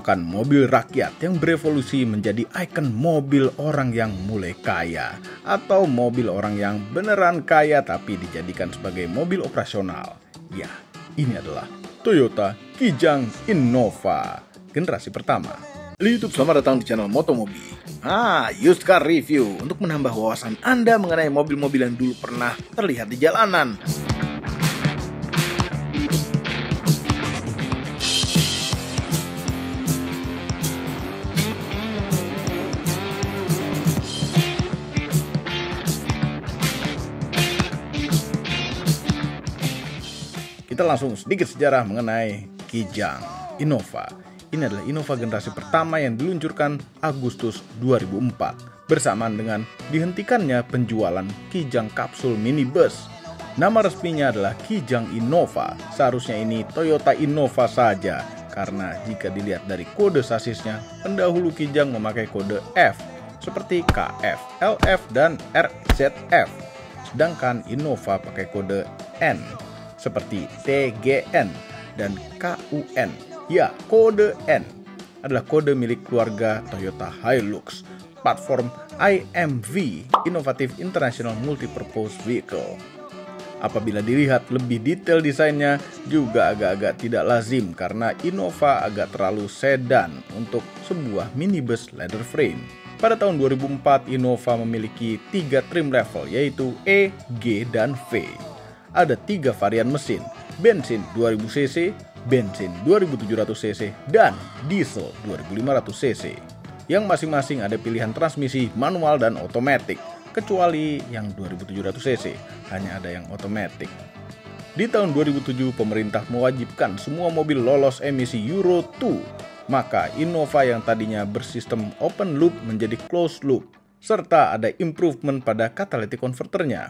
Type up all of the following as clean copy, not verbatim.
merupakan mobil rakyat yang berevolusi menjadi ikon mobil orang yang mulai kaya, atau mobil orang yang beneran kaya tapi dijadikan sebagai mobil operasional. Ya, ini adalah Toyota Kijang Innova generasi pertama. YouTube, selamat datang di channel Motomobi. Used car review untuk menambah wawasan Anda mengenai mobil-mobil yang dulu pernah terlihat di jalanan. Kita langsung sedikit sejarah mengenai Kijang Innova. Ini adalah Innova generasi pertama yang diluncurkan Agustus 2004 bersamaan dengan dihentikannya penjualan Kijang kapsul minibus. Nama resminya adalah Kijang Innova. Seharusnya ini Toyota Innova saja, karena jika dilihat dari kode sasisnya, pendahulu Kijang memakai kode F seperti KF, LF, dan RZF. Sedangkan Innova pakai kode N seperti TGN dan KUN. Ya, kode N adalah kode milik keluarga Toyota Hilux, platform IMV, Innovative International Multipurpose Vehicle. Apabila dilihat lebih detail desainnya, juga agak-agak tidak lazim karena Innova agak terlalu sedan untuk sebuah minibus leather frame. Pada tahun 2004, Innova memiliki 3 trim level, yaitu E, G, dan V. Ada 3 varian mesin, bensin 2000 cc, bensin 2700 cc, dan diesel 2500 cc. Yang masing-masing ada pilihan transmisi manual dan otomatis, kecuali yang 2700 cc, hanya ada yang otomatis. Di tahun 2007, pemerintah mewajibkan semua mobil lolos emisi Euro 2, maka Innova yang tadinya bersistem open loop menjadi closed loop, serta ada improvement pada catalytic converternya.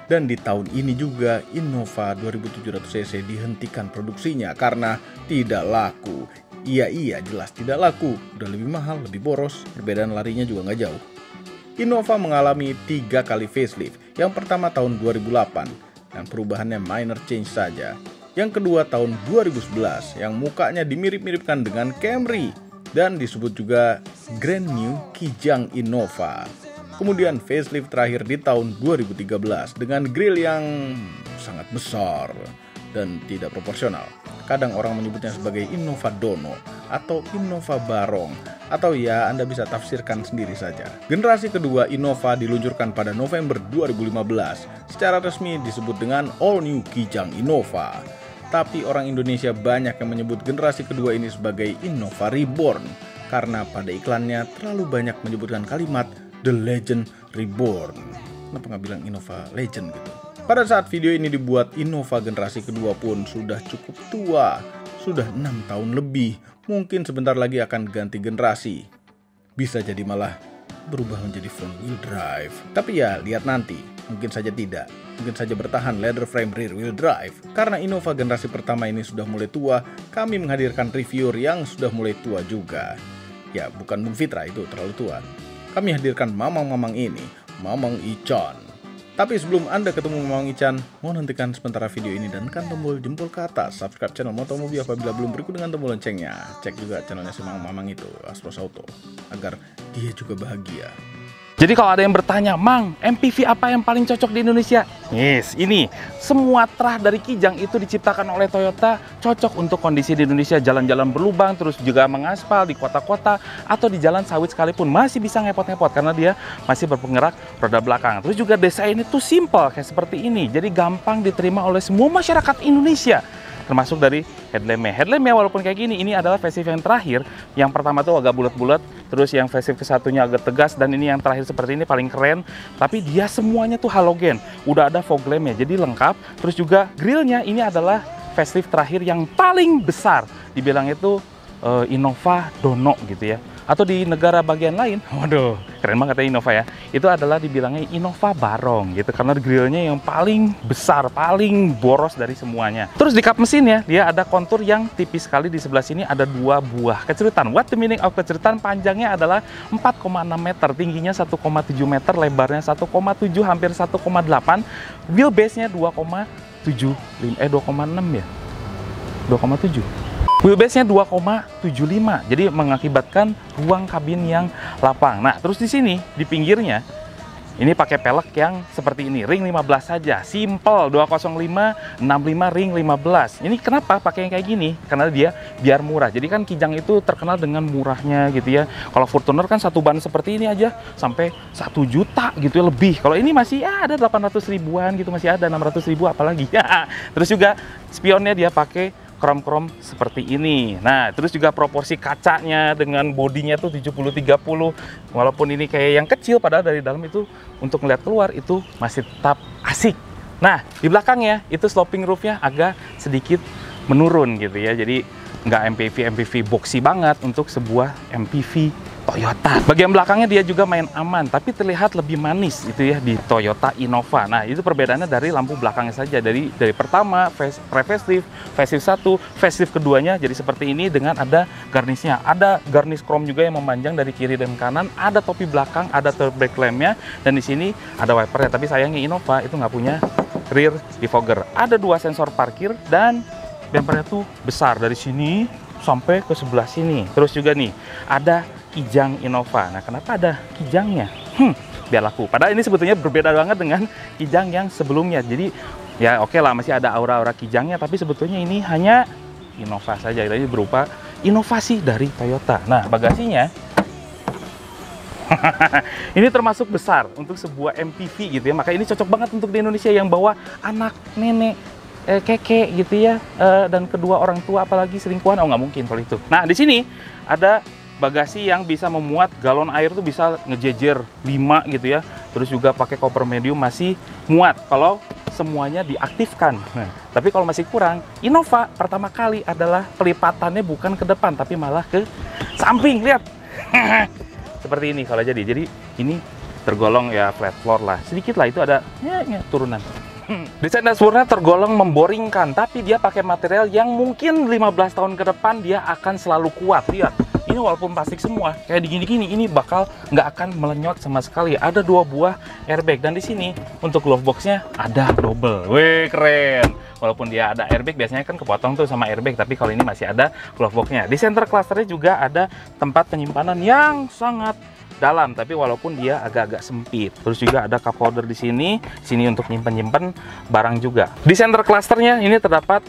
Dan di tahun ini juga Innova 2700 cc dihentikan produksinya karena tidak laku. Iya jelas tidak laku, udah lebih mahal, lebih boros, perbedaan larinya juga nggak jauh. Innova mengalami 3 kali facelift. Yang pertama tahun 2008 yang perubahannya minor change saja. Yang kedua tahun 2011 yang mukanya dimirip-miripkan dengan Camry dan disebut juga Grand New Kijang Innova. Kemudian facelift terakhir di tahun 2013 dengan grill yang sangat besar dan tidak proporsional. Kadang orang menyebutnya sebagai Innova Dono atau Innova Barong, atau ya Anda bisa tafsirkan sendiri saja. Generasi kedua Innova diluncurkan pada November 2015. Secara resmi disebut dengan All New Kijang Innova. Tapi orang Indonesia banyak yang menyebut generasi kedua ini sebagai Innova Reborn karena pada iklannya terlalu banyak menyebutkan kalimat The Legend Reborn. Kenapa nggak bilang Innova Legend gitu? Pada saat video ini dibuat, Innova generasi kedua pun sudah cukup tua. Sudah 6 tahun lebih. Mungkin sebentar lagi akan ganti generasi. Bisa jadi malah berubah menjadi front wheel drive. Tapi ya, lihat nanti. Mungkin saja tidak. Mungkin saja bertahan leather frame rear wheel drive. Karena Innova generasi pertama ini sudah mulai tua, kami menghadirkan reviewer yang sudah mulai tua juga. Ya, bukan Bung Fitra, itu terlalu tua. Kami hadirkan mamang-mamang ini, Mamang Ican. Tapi sebelum Anda ketemu Mamang Ican, mohon hentikan sementara video ini dan tekan tombol jempol ke atas. Subscribe channel Motomobi apabila belum, berikut dengan tombol loncengnya. Cek juga channelnya si Mamang itu, Astros Auto, agar dia juga bahagia. Jadi kalau ada yang bertanya, Mang, MPV apa yang paling cocok di Indonesia? Yes, ini. Semua trah dari Kijang itu diciptakan oleh Toyota, cocok untuk kondisi di Indonesia, jalan-jalan berlubang, terus juga mengaspal di kota-kota, atau di jalan sawit sekalipun, masih bisa ngepot-ngepot, karena dia masih berpenggerak roda belakang. Terus juga desainnya itu simple, kayak seperti ini, jadi gampang diterima oleh semua masyarakat Indonesia. Termasuk dari headlampnya. Headlampnya walaupun kayak gini, ini adalah facelift yang terakhir. Yang pertama tuh agak bulat-bulat, terus yang facelift kesatunya agak tegas, dan ini yang terakhir seperti ini paling keren. Tapi dia semuanya tuh halogen. Udah ada fog lampnya, jadi lengkap. Terus juga grillnya ini adalah facelift terakhir yang paling besar. Dibilang itu Innova Dono gitu ya. Atau di negara bagian lain, waduh, keren banget ya Innova ya. Itu adalah dibilangnya Innova Barong gitu, karena grillnya yang paling besar, paling boros dari semuanya. Terus di kap mesinnya, dia ada kontur yang tipis sekali. Di sebelah sini ada 2 buah kecerutan. What the meaning of kecerutan? Panjangnya adalah 4,6 meter, tingginya 1,7 meter, lebarnya 1,7 hampir 1,8. Wheelbase-nya 2,6 ya. 2,7. Wheelbase-nya 2,75, jadi mengakibatkan ruang kabin yang lapang. Nah, terus di sini di pinggirnya ini pakai pelek yang seperti ini, ring 15 saja, simple, 205 65 ring 15. Ini kenapa pakai yang kayak gini? Karena dia biar murah. Jadi kan Kijang itu terkenal dengan murahnya gitu ya. Kalau Fortuner kan satu ban seperti ini aja sampai 1 juta gitu ya lebih. Kalau ini masih ada 800 ribuan gitu, masih ada 600 ribu apalagi. Terus juga spionnya dia pakai krom-krom seperti ini. Nah, terus juga proporsi kacanya dengan bodinya tuh 70-30. Walaupun ini kayak yang kecil, padahal dari dalam itu untuk ngeliat keluar itu masih tetap asik. Nah, di belakangnya itu sloping roofnya agak sedikit menurun gitu ya. Jadi nggak MPV boxy banget untuk sebuah MPV Toyota. Bagian belakangnya dia juga main aman, tapi terlihat lebih manis itu ya di Toyota Innova. Nah, itu perbedaannya dari lampu belakangnya saja. Dari pertama pre-facelift, facelift 1, facelift keduanya jadi seperti ini dengan ada garnisnya. Ada garnis chrome juga yang memanjang dari kiri dan kanan, ada topi belakang, ada tail brake lamp-nya, dan di sini ada wipernya. Tapi sayangnya Innova itu nggak punya rear defogger. Ada 2 sensor parkir dan bumpernya tuh besar dari sini sampai ke sebelah sini. Terus juga nih ada Kijang Innova. Nah, kenapa ada Kijangnya? Biar laku. Padahal ini sebetulnya berbeda banget dengan Kijang yang sebelumnya. Jadi ya oke lah, masih ada aura-aura Kijangnya, tapi sebetulnya ini hanya Innova saja. Jadi berupa inovasi dari Toyota. Nah, bagasinya ini termasuk besar untuk sebuah MPV gitu ya. Maka ini cocok banget untuk di Indonesia yang bawa anak, nenek, keke gitu ya, dan kedua orang tua, apalagi selingkuhan. Oh, nggak mungkin kalau itu. Nah, di sini ada bagasi yang bisa memuat galon air tuh bisa ngejejer 5 gitu ya. Terus juga pakai koper medium masih muat kalau semuanya diaktifkan. Nah, tapi kalau masih kurang, Innova pertama kali adalah pelipatannya bukan ke depan tapi malah ke samping. Lihat. Seperti ini kalau jadi. Jadi ini tergolong ya flat floor lah. Sedikit lah, itu ada turunan. Desain dashboardnya tergolong memboringkan, tapi dia pakai material yang mungkin 15 tahun ke depan dia akan selalu kuat. Lihat, ini walaupun plastik semua, kayak gini-gini, ini bakal nggak akan melenyot sama sekali. Ada 2 buah airbag, dan di sini untuk glove boxnya ada double. Wih, keren. Walaupun dia ada airbag, biasanya kan kepotong tuh sama airbag, tapi kalau ini masih ada glove boxnya. Di center clusternya juga ada tempat penyimpanan yang sangat dalam, tapi walaupun dia agak-agak sempit. Terus juga ada cup holder di sini untuk nyimpen barang juga. Di center clusternya ini terdapat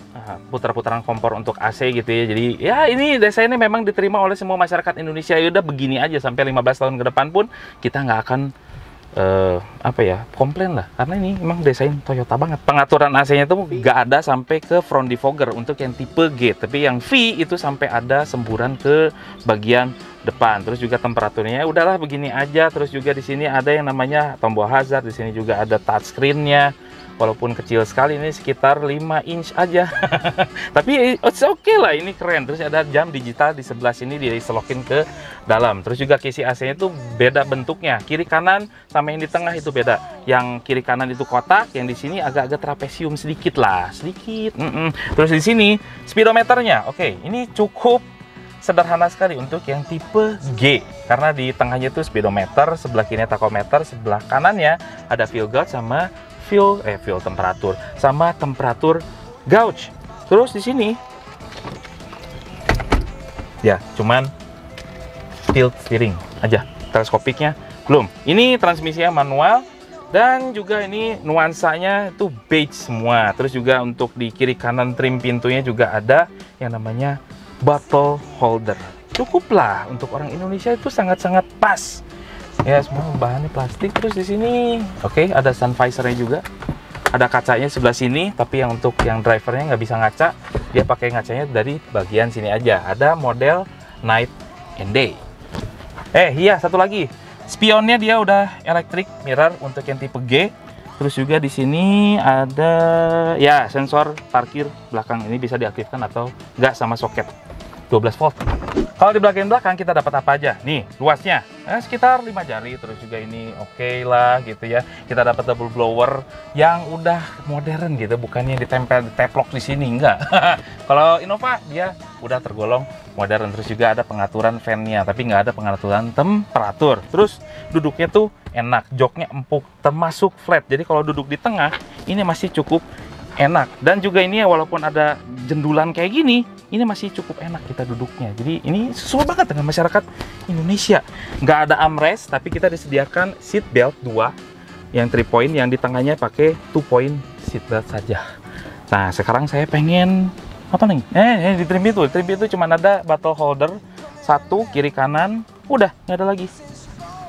putar-putaran kompor untuk AC gitu ya. Jadi ya ini desainnya memang diterima oleh semua masyarakat Indonesia. Ya udah begini aja sampai 15 tahun ke depan pun kita nggak akan komplain lah, karena ini memang desain Toyota banget. Pengaturan AC-nya tuh nggak ada sampai ke front defogger untuk yang tipe G, tapi yang V itu sampai ada semburan ke bagian depan. Terus juga temperaturnya udahlah begini aja. Terus juga di sini ada yang namanya tombol hazard, di sini juga ada touchscreen-nya. Walaupun kecil sekali, ini sekitar 5 inch aja. Tapi oke lah, ini keren. Terus ada jam digital di sebelah sini, diselokin ke dalam. Terus juga kisi AC-nya itu beda bentuknya. Kiri kanan sama yang di tengah itu beda. Yang kiri kanan itu kotak, yang di sini agak-agak trapesium sedikit lah, sedikit. Terus di sini speedometernya, oke, ini cukup sederhana sekali untuk yang tipe G, karena di tengahnya itu speedometer, sebelah kiri tachometer, sebelah kanannya ada fuel gauge sama fuel temperatur sama temperatur gauge. Terus di sini ya cuman tilt steering aja, teleskopiknya belum. Ini transmisinya manual, dan juga ini nuansanya itu beige semua. Terus juga untuk di kiri kanan trim pintunya juga ada yang namanya bottle holder. Cukup lah untuk orang Indonesia, itu sangat-sangat pas. Ya, semua bahannya plastik. Terus di sini oke, ada sun visor-nya juga. Ada kacanya sebelah sini, tapi yang untuk yang drivernya nggak bisa ngaca. Dia pakai ngacanya dari bagian sini aja. Ada model night and day. Iya, satu lagi. Spionnya dia udah electric mirror untuk yang tipe G. Terus juga di sini ada ya sensor parkir belakang, ini bisa diaktifkan atau enggak sama soket 12 volt. Kalau di bagian belakang kita dapat apa aja? Nih, luasnya sekitar 5 jari. Terus juga ini oke lah gitu ya. Kita dapat double blower yang udah modern gitu, bukannya ditempel diteplok di sini, enggak. Kalau Innova dia udah tergolong modern. Terus juga ada pengaturan fan-nya, tapi nggak ada pengaturan temperatur. Terus duduknya tuh enak, joknya empuk, termasuk flat. Jadi kalau duduk di tengah ini masih cukup enak. Dan juga ini walaupun ada jendulan kayak gini, ini masih cukup enak kita duduknya. Jadi ini sesuai banget dengan masyarakat Indonesia. Nggak ada armrest, tapi kita disediakan seat belt 2 yang 3 point, yang di tengahnya pakai 2 point seat belt saja. Nah, sekarang saya pengen apa nih? Di trim itu cuma ada bottle holder 1 kiri kanan, udah nggak ada lagi.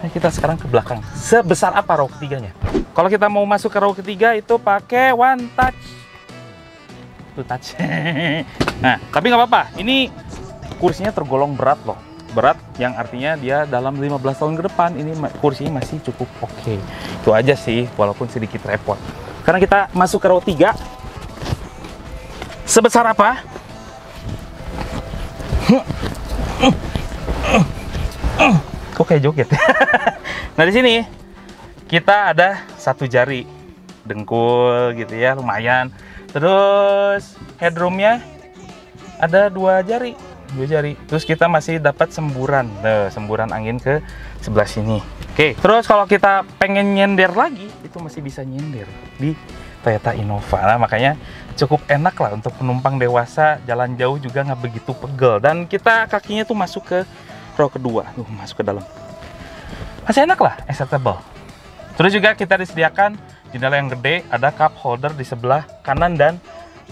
Nah, kita sekarang ke belakang. Sebesar apa row ketiganya? Kalau kita mau masuk ke row ketiga itu pakai one touch. Nah, tapi nggak apa-apa. Ini kursinya tergolong berat loh. Berat yang artinya dia dalam 15 tahun ke depan ini kursinya masih cukup oke. Itu aja sih, walaupun sedikit repot. Karena kita masuk ke row 3. Sebesar apa? Kok kayak joget? Nah, di sini kita ada 1 jari dengkul gitu ya, lumayan. Terus headroomnya ada 2 jari. Terus kita masih dapat semburan, semburan angin ke sebelah sini. Oke, terus kalau kita pengen nyender lagi, itu masih bisa nyender di Toyota Innova. Nah, makanya cukup enak lah untuk penumpang dewasa, jalan jauh juga nggak begitu pegel. Dan kita kakinya tuh masuk ke row kedua, masuk ke dalam. Masih enak lah, acceptable. Terus juga kita disediakan jendela yang gede, ada cup holder di sebelah kanan dan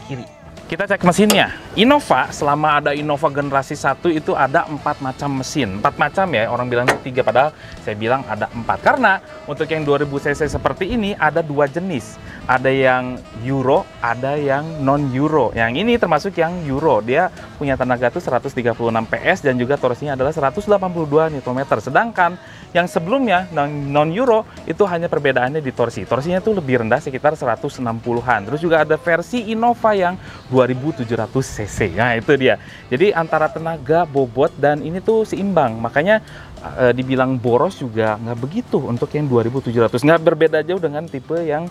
kiri. Kita cek mesinnya. Innova, selama ada Innova generasi 1 itu ada 4 macam mesin. 4 macam ya, orang bilang 3, padahal saya bilang ada 4. Karena untuk yang 2000 cc seperti ini ada 2 jenis. Ada yang Euro, ada yang non-Euro. Yang ini termasuk yang Euro. Dia punya tenaga tuh 136 PS dan juga torsinya adalah 182 Nm. Sedangkan yang sebelumnya non-Euro itu hanya perbedaannya di torsi. Torsinya tuh lebih rendah sekitar 160-an. Terus juga ada versi Innova yang 2700 cc. Nah, itu dia. Jadi antara tenaga, bobot dan ini tuh seimbang. Makanya dibilang boros juga nggak begitu untuk yang 2700. Nggak berbeda jauh dengan tipe yang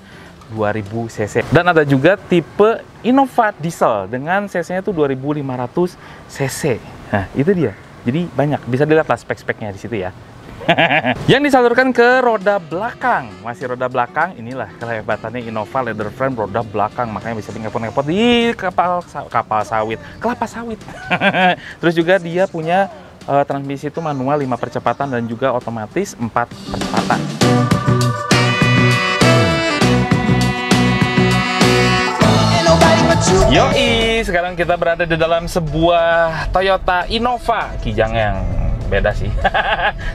2000 cc. Dan ada juga tipe Innova diesel dengan cc-nya tuh 2500 cc. Nah, itu dia. Jadi banyak. Bisa dilihat lah spek-speknya di situ ya. Yang disalurkan ke roda belakang, masih roda belakang. Inilah kehebatannya Innova, leather frame roda belakang, makanya bisa ngepot-ngepot di kelapa sawit. Terus juga dia punya transmisi itu manual 5 percepatan dan juga otomatis 4 percepatan. Yoi, sekarang kita berada di dalam sebuah Toyota Innova, Kijang yang beda sih.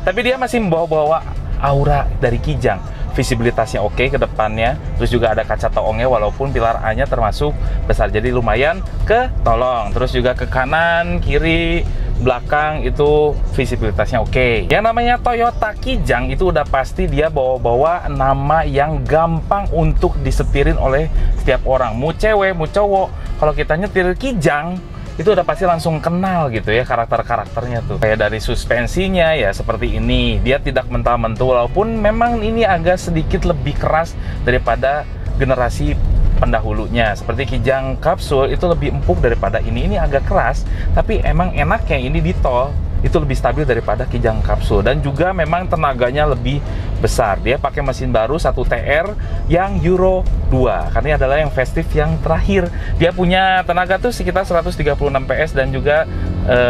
Tapi dia masih membawa aura dari Kijang. Visibilitasnya oke ke depannya, terus juga ada kaca toongnya walaupun pilar A-nya termasuk besar, jadi lumayan ketolong. Terus juga ke kanan, kiri, belakang itu visibilitasnya oke. Yang namanya Toyota Kijang itu udah pasti dia bawa nama yang gampang untuk disetirin oleh setiap orang. Mau cewek, mau cowok, kalau kita nyetir Kijang itu udah pasti langsung kenal gitu ya karakter-karakternya tuh. Kayak dari suspensinya ya seperti ini, dia tidak mental-mentul walaupun memang ini agak sedikit lebih keras daripada generasi pendahulunya. Seperti Kijang Capsule itu lebih empuk daripada ini agak keras, tapi emang enaknya ini di tol itu lebih stabil daripada Kijang Capsule. Dan juga memang tenaganya lebih besar. Dia pakai mesin baru 1 TR yang Euro 2 karena ini adalah yang festive yang terakhir. Dia punya tenaga tuh sekitar 136 PS dan juga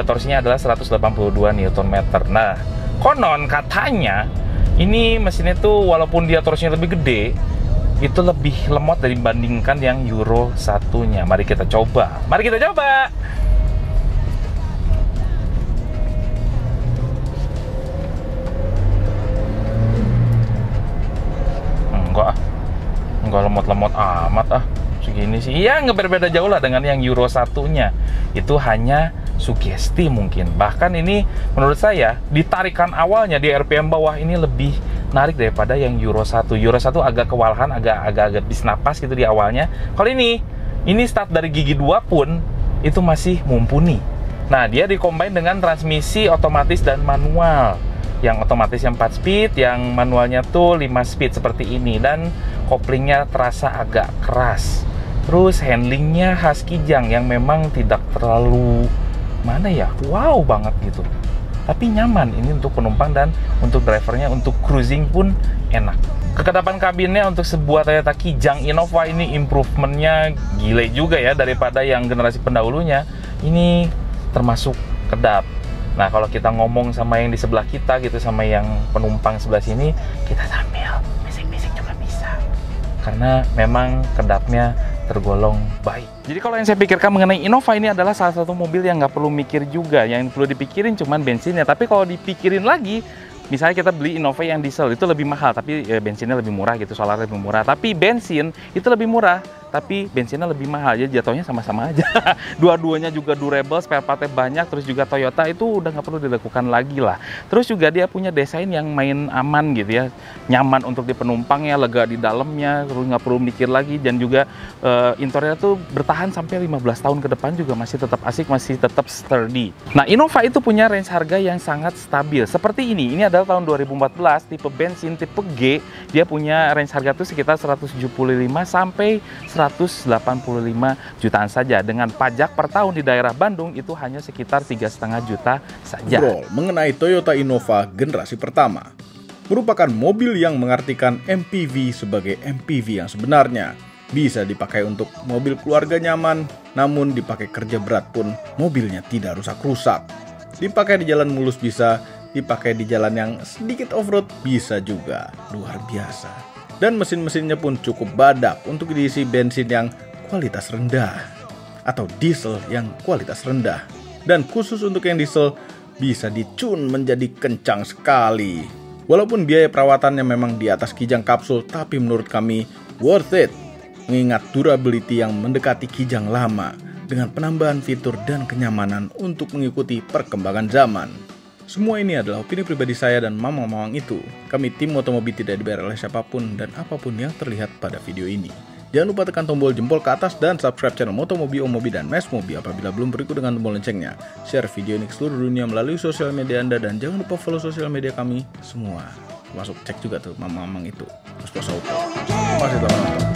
torsinya adalah 182 Nm. Nah, konon katanya ini mesinnya tuh walaupun dia torsinya lebih gede, itu lebih lemot dibandingkan yang Euro 1-nya. Mari kita coba. Enggak lemot-lemot amat segini sih. Iya, nggak berbeda jauh lah dengan yang Euro 1-nya. Itu hanya sugesti mungkin. Bahkan ini menurut saya di tarikan awalnya di RPM bawah ini lebih narik daripada yang Euro 1. Euro 1 agak kewalahan, agak bis napas gitu di awalnya. Kalau ini start dari gigi 2 pun itu masih mumpuni. Nah, dia dikombin dengan transmisi otomatis dan manual. Yang otomatis yang 4 speed, yang manualnya tuh 5 speed seperti ini. Dan koplingnya terasa agak keras. Terus handlingnya khas Kijang yang memang tidak terlalu wow banget gitu. Tapi nyaman ini untuk penumpang dan untuk drivernya, untuk cruising pun enak. Kekedapan kabinnya untuk sebuah Toyota Kijang Innova ini improvementnya gile juga ya daripada yang generasi pendahulunya. ini termasuk kedap. Nah, kalau kita ngomong sama yang di sebelah kita gitu, sama yang penumpang sebelah sini, kita sambil bisik-bisik juga bisa. Karena memang kedapnya tergolong baik. Jadi kalau yang saya pikirkan mengenai Innova ini adalah salah satu mobil yang nggak perlu mikir juga. Yang perlu dipikirin cuman bensinnya. Tapi kalau dipikirin lagi, misalnya kita beli Innova yang diesel itu lebih mahal, tapi bensinnya lebih murah gitu, solar lebih murah. Tapi bensin itu lebih murah, tapi bensinnya lebih mahal. Jadi jatuhnya sama-sama aja. Dua-duanya juga durable, spare partnya banyak. Terus juga Toyota itu udah nggak perlu dilakukan lagi lah. Terus juga dia punya desain yang main aman gitu ya, nyaman untuk di penumpangnya, lega di dalamnya, terus nggak perlu mikir lagi. Dan juga interiornya tuh bertahan sampai 15 tahun ke depan juga masih tetap asik, masih tetap sturdy. Nah, Innova itu punya range harga yang sangat stabil. Seperti ini adalah tahun 2014, tipe bensin tipe G, dia punya range harga itu sekitar 175 sampai 185 jutaan saja. Dengan pajak per tahun di daerah Bandung itu hanya sekitar 3,5 juta saja. Ngobrol mengenai Toyota Innova generasi pertama. Merupakan mobil yang mengartikan MPV sebagai MPV yang sebenarnya. Bisa dipakai untuk mobil keluarga nyaman, namun dipakai kerja berat pun mobilnya tidak rusak-rusak. Dipakai di jalan mulus bisa, dipakai di jalan yang sedikit off-road bisa juga. Luar biasa. Dan mesin-mesinnya pun cukup badak untuk diisi bensin yang kualitas rendah atau diesel yang kualitas rendah. Dan khusus untuk yang diesel bisa dicun menjadi kencang sekali. Walaupun biaya perawatannya memang di atas Kijang kapsul, tapi menurut kami worth it. Mengingat durability yang mendekati Kijang lama dengan penambahan fitur dan kenyamanan untuk mengikuti perkembangan zaman. Semua ini adalah opini pribadi saya dan mamang-mamang itu. Kami tim Motomobi tidak dibayar oleh siapapun dan apapun yang terlihat pada video ini. Jangan lupa tekan tombol jempol ke atas dan subscribe channel Motomobi, Omobi, dan Mesmobi apabila belum berikut dengan tombol loncengnya. Share video ini ke seluruh dunia melalui sosial media Anda dan jangan lupa follow sosial media kami semua. Masuk cek juga tuh mamang-mamang itu. Terus Auto. Masih telah nonton.